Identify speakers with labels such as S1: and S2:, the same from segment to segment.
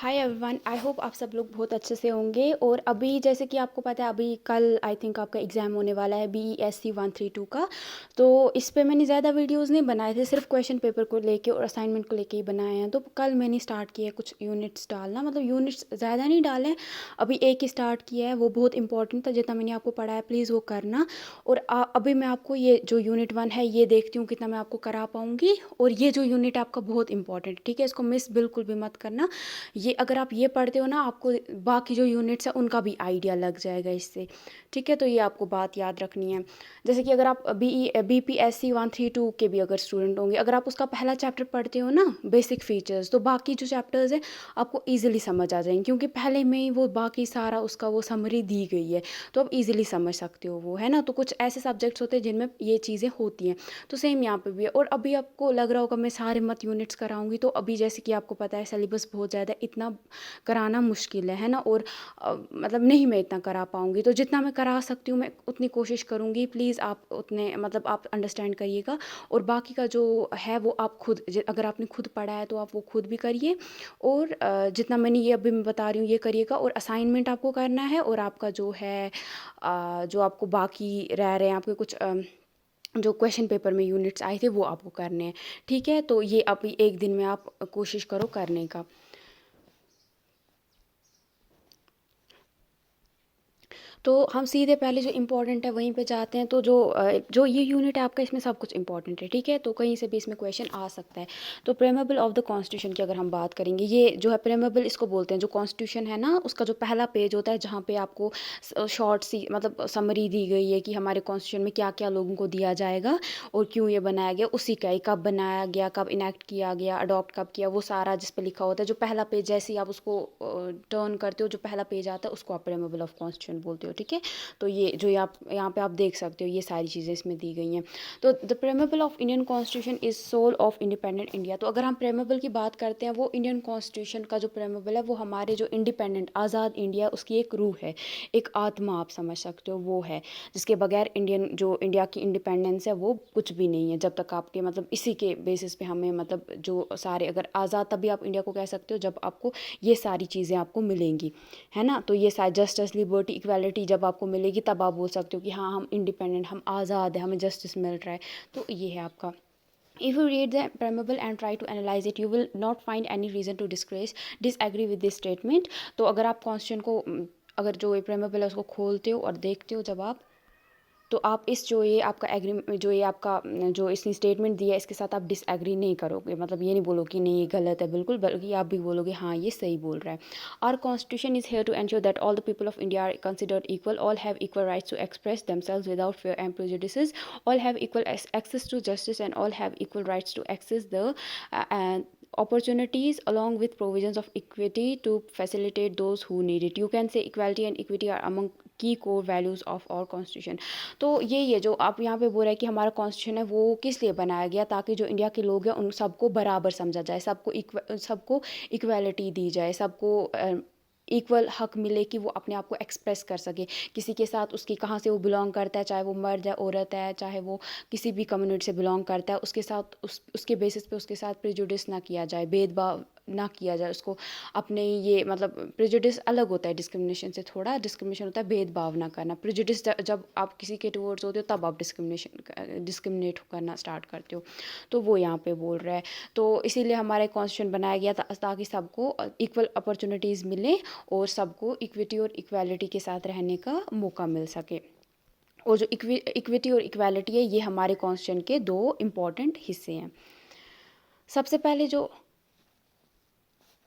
S1: Hi everyone, I hope आप सब लोग बहुत अच्छे से होंगे। और अभी जैसे कि आपको पता है, अभी कल आई थिंक आपका एग्ज़ाम होने वाला है BESC 132 का। तो इस पे मैंने ज़्यादा वीडियोस नहीं बनाए थे, सिर्फ क्वेश्चन पेपर को लेके और असाइनमेंट को लेके ही बनाए हैं। तो कल मैंने स्टार्ट किया है कुछ यूनिट्स डालना, मतलब यूनिट्स ज़्यादा नहीं डाले हैं, अभी एक ही स्टार्ट किया है। वो बहुत इंपॉर्टेंट था, जितना मैंने आपको पढ़ा है प्लीज़ वो करना। और अभी मैं आपको ये जो यूनिट 1 है ये देखती हूँ कितना मैं आपको करा पाऊँगी। और ये जो यूनिट आपका बहुत इंपॉर्टेंट, ठीक है, इसको मिस बिल्कुल भी मत करना। ये अगर आप ये पढ़ते हो ना, आपको बाकी जो यूनिट्स है उनका भी आइडिया लग जाएगा इससे, ठीक है। तो ये आपको बात याद रखनी है। जैसे कि अगर आप BPSC 132 के भी अगर स्टूडेंट होंगे, अगर आप उसका पहला चैप्टर पढ़ते हो ना, बेसिक फीचर्स, तो बाकी जो चैप्टर्स है आपको ईजिली समझ आ जाएंगे, क्योंकि पहले में ही वो बाकी सारा उसका वो समरी दी गई है। तो आप ईजिली समझ सकते हो वो, है ना। तो कुछ ऐसे सब्जेक्ट्स होते हैं जिनमें ये चीज़ें होती हैं। तो सेम यहाँ पे भी है। और अभी आपको लग रहा होगा मैं सारे मत यूनिट्स कराऊंगी, तो अभी जैसे कि आपको पता है सिलेबस बहुत ज़्यादा, इतना कराना मुश्किल है ना। और मतलब नहीं मैं इतना करा पाऊँगी, तो जितना मैं करा सकती हूँ मैं उतनी कोशिश करूँगी। प्लीज़ आप उतने मतलब आप अंडरस्टैंड करिएगा। और बाकी का जो है वो आप खुद, अगर आपने खुद पढ़ा है तो आप वो खुद भी करिए। और जितना मैंने ये अभी मैं बता रही हूँ ये करिएगा। और असाइनमेंट आपको करना है। और आपका जो है जो आपको बाकी रह रहे हैं आपके कुछ जो क्वेश्चन पेपर में यूनिट्स आए थे वो आपको करने हैं, ठीक है। तो ये अभी एक दिन में आप कोशिश करो करने का। तो हम सीधे पहले जो इम्पोर्टेंट है वहीं पे जाते हैं। तो जो ये यूनिट है आपका, इसमें सब कुछ इंपॉर्टेंट है, ठीक है। तो कहीं से भी इसमें क्वेश्चन आ सकता है। तो प्रेमेबल ऑफ द कॉन्स्टिट्यूशन की अगर हम बात करेंगे, ये जो है प्रेमेबल इसको बोलते हैं। जो कॉन्स्टिट्यूशन है ना, उसका जो पहला पेज होता है जहाँ पे आपको शॉर्ट सी मतलब समरी दी गई है कि हमारे कॉन्स्टिट्यूशन में क्या क्या लोगों को दिया जाएगा और क्यों ये बनाया गया, उसी का ही कब बनाया गया, कब इनेक्ट किया गया, अडॉप्ट कब किया, वो सारा जिस पे लिखा होता है। जो पहला पेज जैसे ही आप उसको टर्न करते हो, जो पहला पेज आता है उसको आप प्रेमेबल ऑफ कॉन्स्टिट्यूशन बोलते हो, ठीक है। तो ये जो आप यहाँ पे आप देख सकते हो, ये सारी चीज़ें इसमें दी गई हैं। तो the preamble of Indian constitution is soul of independent India. तो अगर हम प्रेमेबल की बात करते हैं, वो इंडियन कॉन्स्टिट्यूशन का जो प्रेमेबल है वो हमारे जो इंडिपेंडेंट आज़ाद इंडिया, उसकी एक रूह है, एक आत्मा आप समझ सकते हो वो है, जिसके बगैर इंडियन जो इंडिया की इंडिपेंडेंस है वो कुछ भी नहीं है। जब तक आपके मतलब इसी के बेसिस पे हमें मतलब जो सारे, अगर आज़ाद तभी आप इंडिया को कह सकते हो जब आपको ये सारी चीज़ें आपको मिलेंगी, है ना। तो ये सारी जस्टिस, लिबर्टी, इक्वालिटी जब आपको मिलेगी तब आप बोल सकते हो कि हाँ हम इंडिपेंडेंट, हम आज़ाद हैं, हमें जस्टिस मिल रहा है। तो ये है आपका। If you read the preamble and try to analyze it, you will not find any reason to disagree with this statement. तो अगर आप कॉन्स्टिट्यूशन को अगर जो ये preamble है उसको खोलते हो और देखते हो जब आप, तो आप इस जो ये आपका एग्री जो ये आपका जो इसने स्टेटमेंट दिया है इसके साथ आप डिसएग्री नहीं करोगे। मतलब ये नहीं बोलोगे कि नहीं ये गलत है बिल्कुल, बल्कि आप भी बोलोगे हाँ ये सही बोल रहा है। Our constitution is here to ensure that all the people of India are considered equal, all have equal rights to express themselves without fear and prejudices, all have equal access to justice, and all have equal rights to access the opportunities along with provisions of equity to facilitate those who need it. You can say equality and equity are among की core values of our constitution. तो ये जो आप यहाँ पे बोल रहे हैं कि हमारा कॉन्स्टिट्यूशन है वो किस लिए बनाया गया, ताकि जो इंडिया के लोग हैं उन सबको बराबर समझा जाए, सबको इक्वालिटी दी जाए, सबको इक्वल हक मिले कि वो अपने आप को एक्सप्रेस कर सके। किसी के साथ उसकी कहाँ से वो बिलोंग करता है, चाहे वो मर्द है औरत है, चाहे वो किसी भी कम्युनिटी से बिलोंग करता है, उसके साथ उसके बेसिस पे उसके साथ प्रेजुडिस ना किया जाए, भेदभाव ना किया जाए उसको। अपने ये मतलब प्रेजुडिस अलग होता है डिस्क्रिमिनेशन से, थोड़ा डिस्क्रिमिनेशन होता है भेदभाव ना करना। प्रेजुडिस जब आप किसी के टुवर्ड्स होते हो तब आप डिस्क्रिमिनेट करना स्टार्ट करते हो। तो वो यहाँ पे बोल रहा है। तो इसीलिए हमारा कॉन्स्टिट्यूशन बनाया गया था ताकि सबको इक्वल अपॉर्चुनिटीज़ मिले और सबको इक्विटी और इक्वालिटी के साथ रहने का मौका मिल सके। और जो इक्विटी और इक्वालिटी है ये हमारे कॉन्स्टिट्यूशन के दो इम्पॉर्टेंट हिस्से हैं। सबसे पहले जो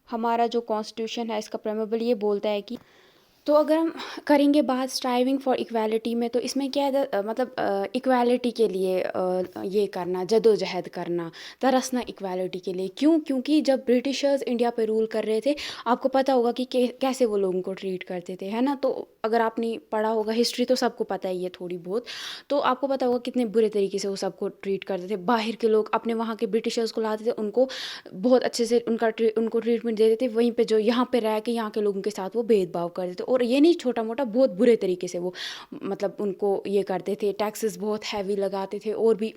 S1: हमारा जो कॉन्स्टिट्यूशन है इसका प्रेमेबल ये बोलता है कि, तो अगर हम करेंगे बात स्ट्राइविंग फॉर इक्वालिटी में, तो इसमें क्या है मतलब इक्वालिटी के लिए ये करना, जदोजहद करना, तरसना इक्वालिटी के लिए। क्यों? क्योंकि जब ब्रिटिशर्स इंडिया पे रूल कर रहे थे, आपको पता होगा कि कैसे वो लोगों को ट्रीट करते थे, है ना। तो अगर आपने पढ़ा होगा हिस्ट्री तो सबको पता ही है थोड़ी बहुत, तो आपको पता होगा कितने बुरे तरीके से वो सबको ट्रीट करते थे। बाहर के लोग अपने वहाँ के ब्रिटिशर्स को लाते थे, उनको बहुत अच्छे से उनको ट्रीटमेंट देते थे, वहीं पे जो यहाँ पे रह के यहाँ के लोगों के साथ वो भेदभाव करते थे। और ये नहीं छोटा मोटा, बहुत बुरे तरीके से वो मतलब उनको ये करते थे। टैक्सेस बहुत हैवी लगाते थे और भी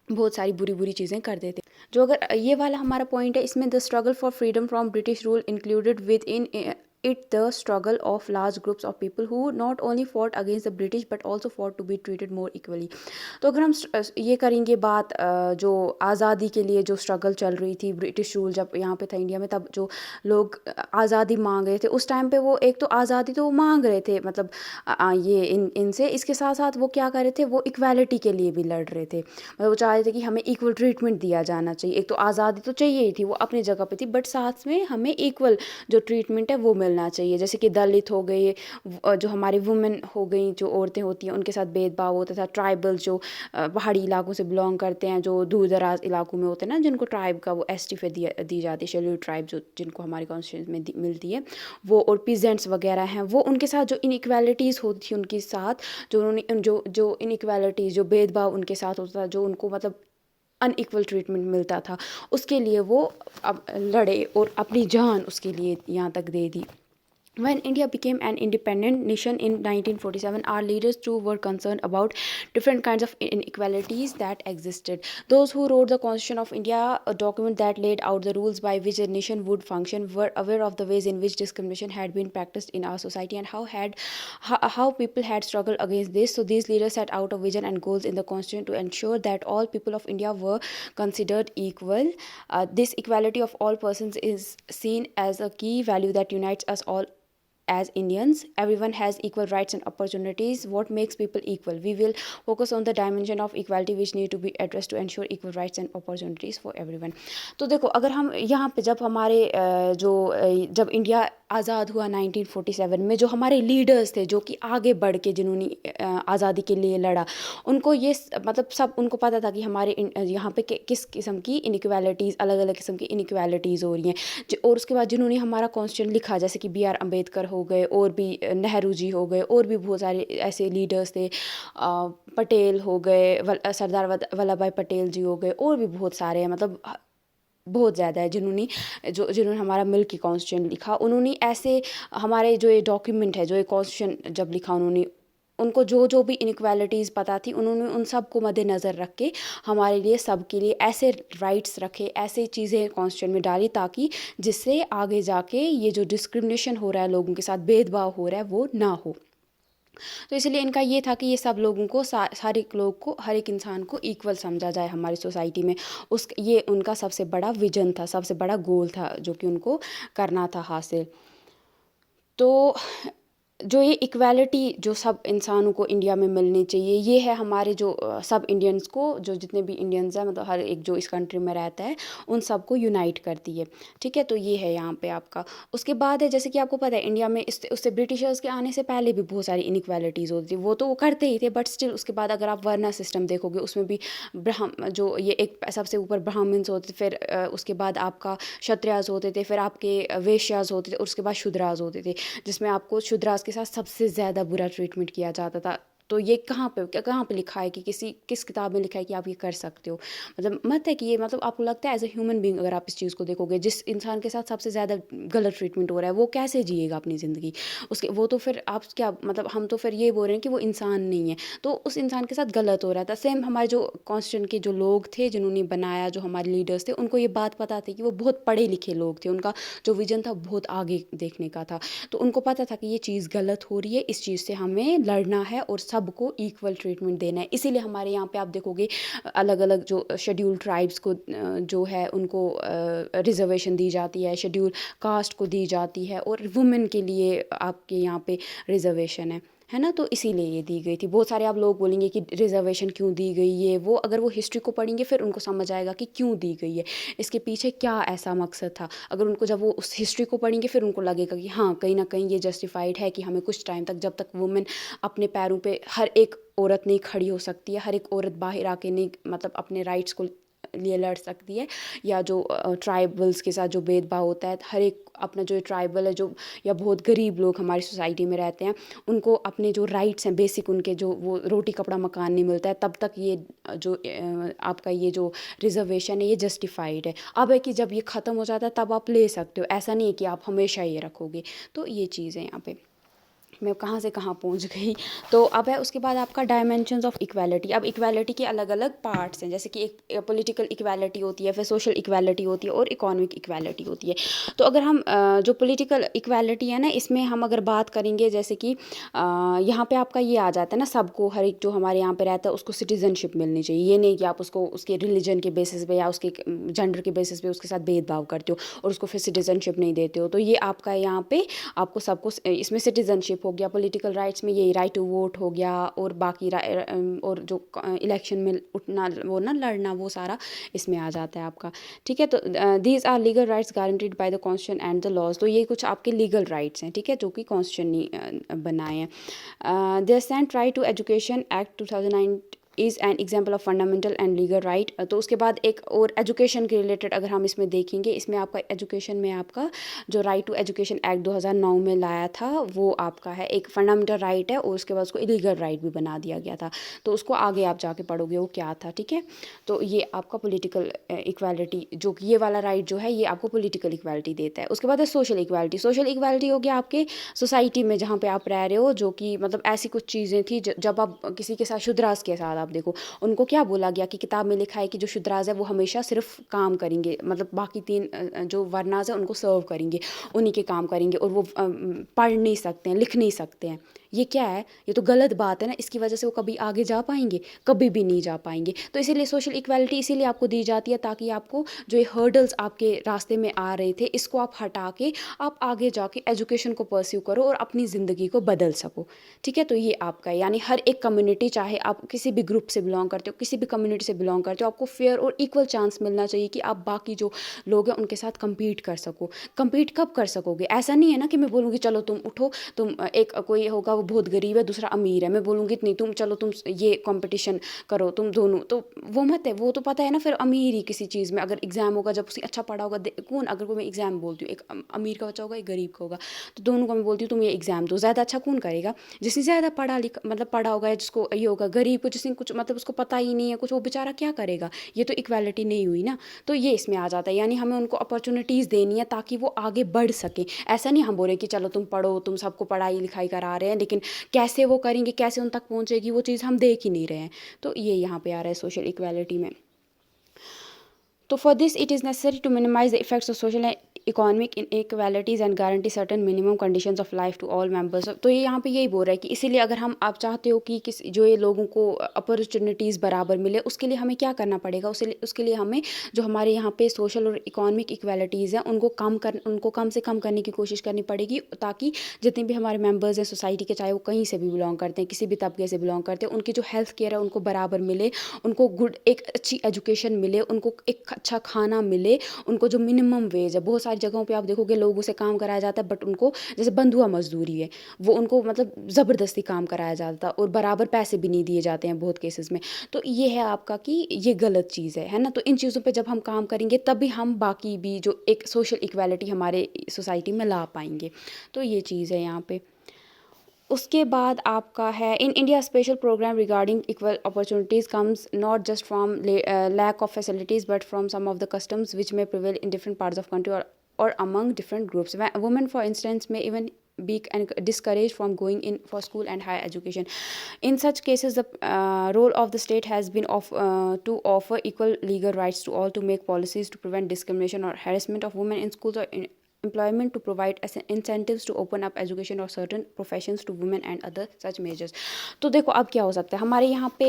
S1: बहुत सारी बुरी बुरी चीज़ें करते थे। जो अगर ये वाला हमारा पॉइंट है, इसमें the struggle for freedom from British rule included within it the struggle of large groups of people who not only fought against the British but also fought to be treated more equally. तो अगर हम ये करेंगे बात जो आज़ादी के लिए जो स्ट्रगल चल रही थी, ब्रिटिश रूल जब यहाँ पे था इंडिया में, तब जो लोग आज़ादी मांग रहे थे उस टाइम पे, वो एक तो आज़ादी तो वो मांग रहे थे, मतलब ये इनसे, इसके साथ साथ वो क्या कर रहे थे, वो इक्वालिटी के लिए भी लड़ रहे थे। मतलब वो चाह रहे थे कि हमें इक्वल ट्रीटमेंट दिया जाना चाहिए। एक तो आज़ादी तो चाहिए ही थी, वो अपनी जगह पे थी, बट साथ में हमें इक्वल जो ट्रीटमेंट है वो मिलना चाहिए। जैसे कि दलित हो गए, जो हमारी वुमेन हो गई, जो औरतें होती हैं, उनके साथ भेदभाव होता था। ट्राइबल जो पहाड़ी इलाकों से बिलोंग करते हैं, जो दूर दराज इलाकों में होते हैं ना, जिनको ट्राइब का वो एसटी पे दी जाती है, शेड्यूल्ड ट्राइब जो जिनको हमारी कॉन्स्टिट्यूशन में मिलती है वो, और पीजेंट्स वगैरह हैं, वो उनके साथ जो इनइक्वालिटीज़ होती थी उनके साथ, जो उन्होंने जो इनइक्वालिटीज़, जो भेदभाव उनके साथ होता था, जो उनको मतलब अनइक्वल ट्रीटमेंट मिलता था, उसके लिए वो अब लड़े और अपनी जान उसके लिए यहाँ तक दे दी। When India became an independent nation in 1947, our leaders too were concerned about different kinds of inequalities that existed. Those who wrote the Constitution of India, a document that laid out the rules by which a nation would function, were aware of the ways in which discrimination had been practiced in our society and how people had struggled against this. So these leaders set out a vision and goals in the Constitution to ensure that all people of India were considered equal. This equality of all persons is seen as a key value that unites us all as Indians. Everyone has equal rights and opportunities. What makes people equal? We will focus on the dimension of equality which need to be addressed to ensure equal rights and opportunities for everyone. तो देखो, अगर हम यहाँ पे जब हमारे जब India आज़ाद हुआ 1947 में, जो हमारे लीडर्स थे जो कि आगे बढ़ के जिन्होंने आज़ादी के लिए लड़ा, उनको ये मतलब सब उनको पता था कि हमारे यहाँ पे किस किस्म की इनइक्वालिटीज़, अलग अलग किस्म की इनइक्वालिटीज़ हो रही हैं। और उसके बाद जिन्होंने हमारा कॉन्स्टिट्यूशन लिखा, जैसे कि B.R. अम्बेडकर हो गए, और भी नेहरू जी हो गए, और भी बहुत सारे ऐसे लीडर्स थे, पटेल हो गए, सरदार वल्लभ भाई पटेल जी हो गए, और भी बहुत सारे हैं, मतलब बहुत ज़्यादा है जिन्होंने हमारा मिल्क की कॉन्स्टिट्यूशन लिखा। उन्होंने ऐसे हमारे जो ये डॉक्यूमेंट है, जो ये कॉन्स्टिट्यूशन जब लिखा, उन्होंने उनको जो भी इनइक्वालिटीज़ पता थी, उन्होंने उन सब को मद्देनज़र रख के हमारे लिए, सब के लिए ऐसे राइट्स रखे, ऐसे चीज़ें कॉन्स्टिट्यूशन में डाली, ताकि जिससे आगे जाके ये जो डिस्क्रिमिनेशन हो रहा है, लोगों के साथ भेदभाव हो रहा है, वो ना हो। तो इसलिए इनका ये था कि ये सब लोगों को, हर एक लोग को, हर एक इंसान को इक्वल समझा जाए हमारी सोसाइटी में। ये उनका सबसे बड़ा विजन था, सबसे बड़ा गोल था जो कि उनको करना था हासिल। तो जो ये इक्वालिटी जो सब इंसानों को इंडिया में मिलनी चाहिए, ये है हमारे जो सब इंडियंस को, जो जितने भी इंडियंस हैं, मतलब हर एक जो इस कंट्री में रहता है, उन सबको यूनाइट करती है। ठीक है, तो ये है यहाँ पे आपका। उसके बाद है, जैसे कि आपको पता है, इंडिया में उससे ब्रिटिशर्स के आने से पहले भी बहुत सारी इनइक्वालिटीज़ होती थी, वो तो वो करते ही थे, बट स्टिल उसके बाद अगर आप वर्ना सिस्टम देखोगे, उसमें भी जो ये एक सबसे ऊपर ब्राह्मण्स होते थे, फिर उसके बाद आपका क्षत्रियाज होते थे, फिर आपके वैश्याज होते थे, और उसके बाद शूद्राज होते थे, जिसमें आपको शूद्राज के साथ सबसे ज़्यादा बुरा ट्रीटमेंट किया जाता था। तो ये कहाँ पे लिखा है कि किस किताब में लिखा है कि आप ये कर सकते हो? मतलब मत है कि ये, मतलब आपको लगता है एज ए ह्यूमन बीइंग, अगर आप इस चीज़ को देखोगे, जिस इंसान के साथ सबसे ज़्यादा गलत ट्रीटमेंट हो रहा है, वो कैसे जिएगा अपनी ज़िंदगी? उसके वो तो फिर आप क्या, मतलब हम तो फिर ये बोल रहे हैं कि वो इंसान नहीं है, तो उस इंसान के साथ गलत हो रहा था। सेम हमारे जो कॉन्स्टिट्यूशन के जो लोग थे, जिन्होंने बनाया, जो हमारे लीडर्स थे, उनको ये बात पता थी कि वो बहुत पढ़े लिखे लोग थे, उनका जो विजन था बहुत आगे देखने का था। तो उनको पता था कि ये चीज़ गलत हो रही है, इस चीज़ से हमें लड़ना है और सबको इक्वल ट्रीटमेंट देना है। इसीलिए हमारे यहाँ पे आप देखोगे अलग अलग जो शेड्यूल ट्राइब्स को जो है उनको रिजर्वेशन दी जाती है, शेड्यूल कास्ट को दी जाती है, और वुमेन के लिए आपके यहाँ पे रिजर्वेशन है ना। तो इसीलिए ये दी गई थी। बहुत सारे आप लोग बोलेंगे कि रिजर्वेशन क्यों दी गई, ये वो, अगर वो हिस्ट्री को पढ़ेंगे फिर उनको समझ आएगा कि क्यों दी गई है, इसके पीछे क्या ऐसा मकसद था। अगर उनको, जब वो उस हिस्ट्री को पढ़ेंगे, फिर उनको लगेगा कि हाँ, कहीं ना कहीं ये जस्टिफाइड है कि हमें कुछ टाइम तक, जब तक वुमेन अपने पैरों पे, हर एक औरत नहीं खड़ी हो सकती है, हर एक औरत बाहर आके नहीं, मतलब अपने राइट्स को लिए लड़ सकती है, या जो ट्राइबल्स के साथ जो भेदभाव होता है, हर एक अपना जो ट्राइबल है, जो या बहुत गरीब लोग हमारी सोसाइटी में रहते हैं, उनको अपने जो राइट्स हैं बेसिक, उनके जो वो रोटी कपड़ा मकान नहीं मिलता है, तब तक ये जो आपका ये जो रिजर्वेशन है, ये जस्टिफाइड है। अब है कि जब ये ख़त्म हो जाता है तब आप ले सकते हो, ऐसा नहीं है कि आप हमेशा ये रखोगे। तो ये चीज़ है यहाँ पे। मैं कहाँ से कहाँ पहुँच गई। तो अब है उसके बाद आपका डायमेंशंस ऑफ इक्वालिटी। अब इक्वालिटी के अलग अलग पार्ट्स हैं, जैसे कि एक पॉलिटिकल इक्वालिटी होती है, फिर सोशल इक्वालिटी होती है और इकोनॉमिक इक्वालिटी होती है। तो अगर हम जो पॉलिटिकल इक्वालिटी है ना, इसमें हम अगर बात करेंगे, जैसे कि यहाँ पे आपका ये आ जाता है ना, सबको, हर एक जो हमारे यहाँ पे रहता है उसको सिटीजनशिप मिलनी चाहिए। ये नहीं कि आप उसको उसके रिलीजन के बेसिस पे या उसके जेंडर के बेसिस पे उसके साथ भेदभाव करते हो और उसको फिर सिटीजनशिप नहीं देते हो। तो ये आपका यहाँ पे आपको सबको इसमें सिटीजनशिप हो गया, पॉलिटिकल राइट्स में यही राइट टू वोट हो गया, और बाकी और जो इलेक्शन में उठना, वो ना लड़ना, वो सारा इसमें आ जाता है आपका। ठीक है, तो these are legal rights guaranteed by the constitution and the laws. तो ये कुछ आपके लीगल राइट्स हैं, ठीक है, जो कि कॉन्स्टिट्यूशन ने बनाए हैं। The sent right to education act 2009 is an example of fundamental and legal right. तो उसके बाद एक और एजुकेशन के रिलेटेड अगर हम इसमें देखेंगे, इसमें आपका एजुकेशन में आपका जो राइट टू एजुकेशन एक्ट 2009 में लाया था, वो आपका है एक फंडामेंटल राइट है, और उसके बाद उसको इलीगल राइट भी बना दिया गया था। तो उसको आगे आप जाके पढ़ोगे वो क्या था, ठीक है। तो ये आपका पॉलिटिकल इक्वालिटी, जो कि ये वाला राइट जो है ये आपको पॉलिटिकल इक्वालिटी देता है। उसके बाद है सोशल इक्वालिटी। सोशल इक्वालिटी हो गया आपके सोसाइटी में जहाँ पे आप रह रहे हो, जो कि मतलब ऐसी कुछ चीज़ें थी जब आप किसी के साथ, शुद्रास के साथ आप देखो, उनको क्या बोला गया कि किताब में लिखा है कि जो शुद्रास है वो हमेशा सिर्फ काम करेंगे, मतलब बाकी तीन जो वर्णास है उनको सर्व करेंगे, उन्हीं के काम करेंगे, और वो पढ़ नहीं सकते हैं, लिख नहीं सकते हैं। ये क्या है, ये तो गलत बात है ना। इसकी वजह से वो कभी आगे जा पाएंगे? कभी भी नहीं जा पाएंगे। तो इसीलिए सोशल इक्वालिटी इसीलिए आपको दी जाती है, ताकि आपको जो ये हर्डल्स आपके रास्ते में आ रहे थे, इसको आप हटा के आप आगे जाके एजुकेशन को परस्यू करो और अपनी ज़िंदगी को बदल सको, ठीक है। तो ये आपका है, यानी हर एक कम्युनिटी, चाहे आप किसी भी ग्रुप से बिलोंग करते हो, किसी भी कम्युनिटी से बिलोंग करते हो, आपको फेयर और इक्वल चांस मिलना चाहिए कि आप बाकी जो लोग हैं उनके साथ कम्पीट कर सको। कम्पीट कब कर सकोगे? ऐसा नहीं है ना कि मैं बोलूँगी चलो तुम उठो, तुम एक कोई होगा वो बहुत गरीब है, दूसरा अमीर है, मैं बोलूँगी नहीं तुम चलो तुम ये कंपटीशन करो तुम दोनों, तो वो मत है। वो तो पता है ना, फिर अमीर ही किसी चीज़ में अगर एग्जाम होगा, जब उसने अच्छा पढ़ा होगा, कौन, अगर कोई मैं एग्जाम बोलती हूँ, एक अमीर का बच्चा होगा, एक गरीब का होगा, तो दोनों को मैं बोलती हूँ तुम ये एग्जाम दो, ज़्यादा अच्छा कौन करेगा? जिसने ज़्यादा पढ़ा लिखा, मतलब पढ़ा होगा, या जिसको ये होगा। गरीब को, जिसने कुछ मतलब उसको पता ही नहीं है कुछ, वो बेचारा क्या करेगा? ये तो इक्वालिटी नहीं हुई ना। तो ये इसमें आ जाता है, यानी हमें उनको अपॉर्चुनिटीज़ देनी है ताकि वो आगे बढ़ सकें। ऐसा नहीं हम बोल रहे कि चलो तुम पढ़ो, तुम सबको पढ़ाई लिखाई करा रहे हैं, लेकिन कैसे वो करेंगे, कैसे उन तक पहुंचेगी वो चीज़ हम देख ही नहीं रहे हैं। तो ये यहाँ पे आ रहा है सोशल इक्वालिटी में। तो for this it is necessary to minimize the effects of social economic inequalities and guarantee certain minimum conditions of life to all members. तो ये यहाँ पे यही बोल रहा है कि इसीलिए अगर हम, आप चाहते हो कि किस जो ये लोगों को अपॉर्चुनिटीज़ बराबर मिले, उसके लिए हमें क्या करना पड़ेगा? उसके लिए हमें जो हमारे यहाँ पे सोशल और इकोनॉमिक इक्वालिटीज़ हैं उनको कम से कम करने की कोशिश करनी पड़ेगी, ताकि जितने भी हमारे मेंबर्स हैं सोसाइटी के, चाहे वो कहीं से भी बिलोंग करते हैं, किसी भी तबके से बिलोंग करते हैं, उनकी जो हेल्थ केयर है उनको बराबर मिले, उनको गुड एक अच्छी एजुकेशन मिले, उनको एक अच्छा खाना मिले, उनको जो मिनिमम वेज है, बहुत सारी जगहों पे आप देखोगे लोगों से काम कराया जाता है, बट उनको जैसे बंधुआ मजदूरी है, वो उनको मतलब ज़बरदस्ती काम कराया जाता है और बराबर पैसे भी नहीं दिए जाते हैं बहुत केसेस में। तो ये है आपका कि ये गलत चीज़ है ना। तो इन चीज़ों पे जब हम काम करेंगे तभी हम बाकी भी जो एक सोशल इक्वालिटी हमारे सोसाइटी में ला पाएंगे। तो ये चीज़ है यहाँ पे। उसके बाद आपका है in India special program regarding equal opportunities comes not just from lack of facilities but from some of the customs which में prevail in different parts of country or among different groups. Women, for instance, may even be discouraged from going in for school and higher education. In such cases, the role of the state has been to offer equal legal rights to all, to make policies to prevent discrimination or harassment of women in schools or in employment, to provide incentives to open up education or certain professions to women and other such measures. तो देखो अब क्या हो सकता है हमारे यहाँ पे।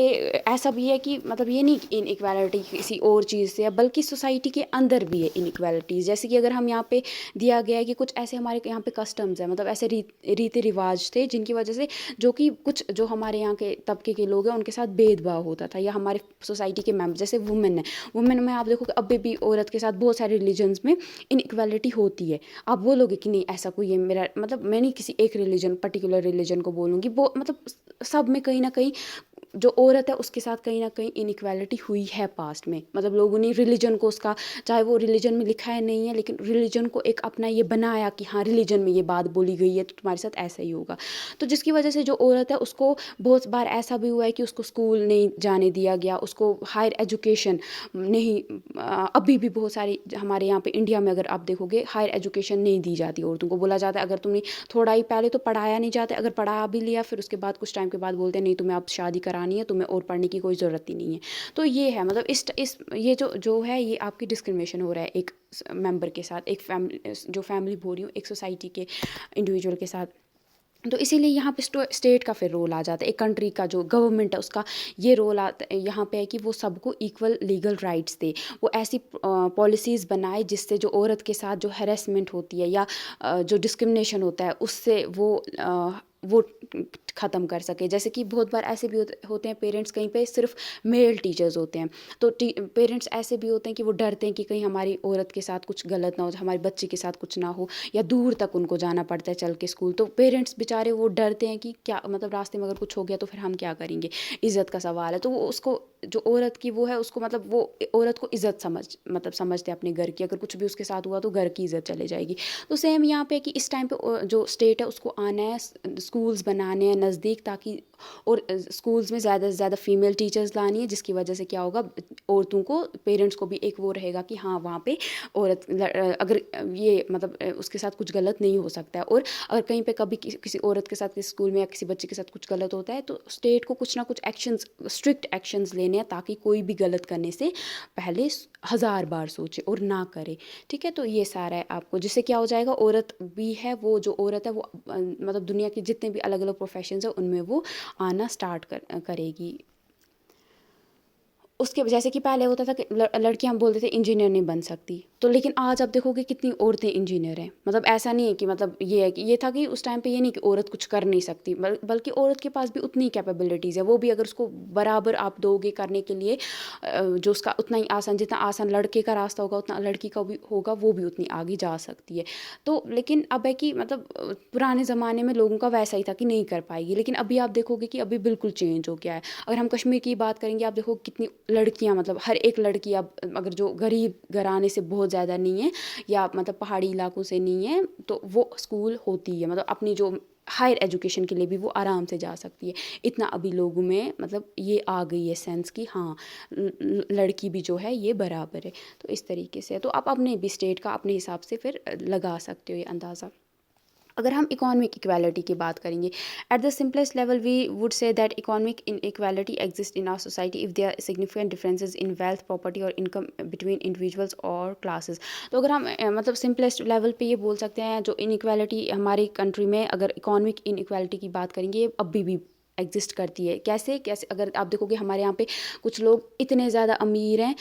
S1: ऐसा भी है कि मतलब ये नहीं इन इक्वालिटी किसी और चीज़ से है, बल्कि सोसाइटी के अंदर भी है इन इक्वालिटीज़। जैसे कि अगर हम यहाँ पे दिया गया है कि कुछ ऐसे हमारे यहाँ पे कस्टम्स है, मतलब ऐसे रीति रिवाज थे जिनकी वजह से जो कि कुछ जो हमारे यहाँ के तबके के लोग हैं उनके साथ भेदभाव होता था, या हमारे सोसाइटी के मेम्बर, जैसे वुमेन है, वुमेन में आप देखो कि अब भी औरत के साथ बहुत सारे रिलीजन्स में इन इक्वालिटी होती है। आप बोलोगे कि नहीं ऐसा कोई है मेरा, मतलब मैं नहीं किसी एक रिलीजन, पर्टिकुलर रिलीजन को बोलूँगी, वो मतलब सब में कहीं ना कहीं जो औरत है उसके साथ कहीं ना कहीं इनइक्वालिटी हुई है पास्ट में, मतलब लोगों ने रिलीजन को उसका, चाहे वो रिलीजन में लिखा है नहीं है, लेकिन रिलीजन को एक अपना ये बनाया कि हाँ रिलीजन में ये बात बोली गई है तो तुम्हारे साथ ऐसा ही होगा। तो जिसकी वजह से जो औरत है उसको बहुत बार ऐसा भी हुआ है कि उसको स्कूल नहीं जाने दिया गया, उसको हायर एजुकेशन नहीं, अभी भी बहुत सारी हमारे यहाँ पे इंडिया में अगर आप देखोगे हायर एजुकेशन नहीं दी जाती औरतों को। बोला जाता है अगर तुमने थोड़ा ही पहले तो पढ़ाया नहीं जाता, अगर पढ़ा भी लिया फिर उसके बाद कुछ टाइम के बाद बोलते हैं नहीं तुम्हें अब शादी करानी है, तुम्हें और पढ़ने की कोई ज़रूरत ही नहीं है। तो ये है मतलब इस ये जो है ये आपकी डिस्क्रिमिनेशन हो रहा है एक मेंबर के साथ, एक फैमिली, जो फैमिली बोल रही हूँ, एक सोसाइटी के इंडिविजुअल के साथ। तो इसीलिए यहाँ पे स्टेट का फिर रोल आ जाता है, एक कंट्री का जो गवर्नमेंट है उसका ये रोल आता है यहाँ पे है कि वो सबको इक्वल लीगल राइट्स दे, वो ऐसी पॉलिसीज़ बनाए जिससे जो औरत के साथ जो हैरेसमेंट होती है या जो डिस्क्रिमिनेशन होता है उससे वो ख़त्म कर सके। जैसे कि बहुत बार ऐसे भी होते हैं पेरेंट्स, कहीं पे सिर्फ मेल टीचर्स होते हैं, तो पेरेंट्स ऐसे भी होते हैं कि वो डरते हैं कि कहीं हमारी औरत के साथ कुछ गलत ना हो, हमारे बच्चे के साथ कुछ ना हो, या दूर तक उनको जाना पड़ता है चल के स्कूल। तो पेरेंट्स बेचारे वो डरते हैं कि क्या मतलब रास्ते में अगर कुछ हो गया तो फिर हम क्या करेंगे, इज़्ज़त का सवाल है। तो वो उसको जो औरत की वो है उसको मतलब वो औरत को इज़्ज़त समझते हैं अपने घर की, अगर कुछ भी उसके साथ हुआ तो घर की इज़्ज़त चले जाएगी। तो सेम यहाँ पे कि इस टाइम पे जो स्टेट है उसको आना है, स्कूल्स बनाने हैं नज़दीक, ताकि और स्कूल्स में ज़्यादा से ज़्यादा फीमेल टीचर्स लानी है, जिसकी वजह से क्या होगा औरतों को, पेरेंट्स को भी एक वो रहेगा कि हाँ वहाँ पे औरत अगर ये मतलब उसके साथ कुछ गलत नहीं हो सकता है। और अगर कहीं पे कभी किसी औरत के साथ किसी स्कूल में या किसी बच्चे के साथ कुछ गलत होता है तो स्टेट को कुछ ना कुछ एक्शंस, स्ट्रिक्ट एक्शंस लेने हैं, ताकि कोई भी गलत करने से पहले 1000 बार सोचे और ना करे। ठीक है, तो ये सारा है आपको, जिससे क्या हो जाएगा, औरत भी है वो, जो औरत है वो मतलब दुनिया के जितने भी अलग अलग प्रोफेशंस है उनमें वो आना स्टार्ट करेगी। उसके जैसे कि पहले होता था कि लड़कियां हम बोलते थे इंजीनियर नहीं बन सकती, तो लेकिन आज आप देखोगे कितनी औरतें इंजीनियर हैं। मतलब ऐसा नहीं है कि मतलब ये है कि ये था कि उस टाइम पे ये नहीं कि औरत कुछ कर नहीं सकती, बल्कि औरत के पास भी उतनी कैपेबिलिटीज़ है, वो भी अगर उसको बराबर आप दोगे करने के लिए जो उसका उतना ही आसान, जितना आसान लड़के का रास्ता होगा उतना लड़की का भी होगा, वो भी उतनी आगे जा सकती है। तो लेकिन अब है कि मतलब पुराने ज़माने में लोगों का वैसा ही था कि नहीं कर पाएगी, लेकिन अभी आप देखोगे कि अभी बिल्कुल चेंज हो गया है। अगर हम कश्मीर की बात करेंगे, आप देखो कितनी लड़कियां, मतलब हर एक लड़की अब अगर जो गरीब घराने से बहुत ज़्यादा नहीं है या मतलब पहाड़ी इलाकों से नहीं है तो वो स्कूल होती है, मतलब अपनी जो हायर एजुकेशन के लिए भी वो आराम से जा सकती है। इतना अभी लोगों में मतलब ये आ गई है सेंस कि हाँ लड़की भी जो है ये बराबर है। तो इस तरीके से तो आप अपने भी स्टेट का अपने हिसाब से फिर लगा सकते हो ये अंदाज़ा। अगर हम इकोनॉमिक इक्वालिटी की बात करेंगे, at the simplest level we would say that economic inequality exist in our society if there are significant differences in wealth, property और इनकम बिटवीन इंडिविजुअल्स और क्लासेस। तो अगर हम मतलब सिंपलेस्ट लेवल पे ये बोल सकते हैं जो इनइक्वालिटी हमारी कंट्री में, अगर इकोनॉमिक इनइक्वालिटी की बात करेंगे, ये अभी भी एग्जिस्ट करती है। कैसे कैसे अगर आप देखोगे हमारे यहाँ पे कुछ लोग इतने ज़्यादा अमीर हैं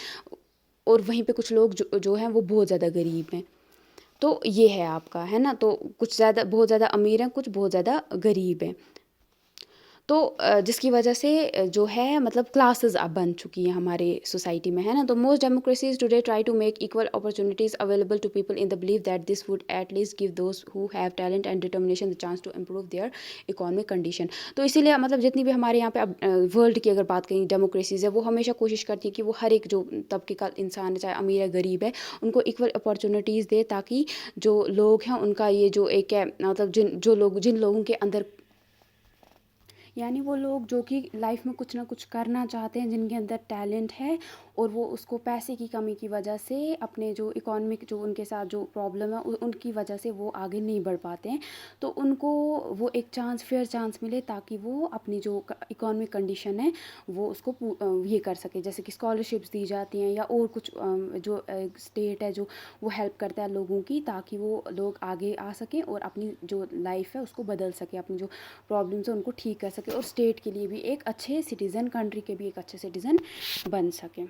S1: और वहीं पे कुछ लोग जो हैं वो बहुत ज़्यादा गरीब हैं। तो ये है आपका, है ना, तो कुछ ज़्यादा बहुत ज़्यादा अमीर हैं, कुछ बहुत ज़्यादा गरीब हैं। तो जिसकी वजह से जो है मतलब क्लासेस अब बन चुकी हैं हमारे सोसाइटी में, है ना। तो most democracies today try to make equal opportunities available to people in the believe that this would at least give those who have talent and determination the chance to improve their economic condition. तो इसीलिए मतलब जितनी भी हमारे यहाँ पे अब world की अगर बात करें डेमोक्रेसीज है, वो हमेशा कोशिश करती है कि वो हर एक जो तबके का इंसान है, चाहे अमीर है गरीब है, उनको इक्वल अपॉर्चुनिटीज़ दे, ताकि जो लोग हैं उनका ये जो एक है मतलब जिन लोगों के अंदर, यानी वो लोग जो कि लाइफ में कुछ ना कुछ करना चाहते हैं, जिनके अंदर टैलेंट है और वो उसको पैसे की कमी की वजह से अपने जो इकोनॉमिक जो उनके साथ जो प्रॉब्लम है उनकी वजह से वो आगे नहीं बढ़ पाते हैं, तो उनको वो एक चांस, फेयर चांस मिले, ताकि वो अपनी जो इकोनॉमिक कंडीशन है वो उसको ये कर सके। जैसे कि स्कॉलरशिप्स दी जाती हैं या और कुछ जो स्टेट है जो वो हेल्प करता है लोगों की, ताकि वो लोग आगे आ सकें और अपनी जो लाइफ है उसको बदल सके, अपनी जो प्रॉब्लम्स है उनको ठीक कर सके और स्टेट के लिए भी एक अच्छे सिटीज़न, कंट्री के भी एक अच्छे सिटीज़न बन सकें।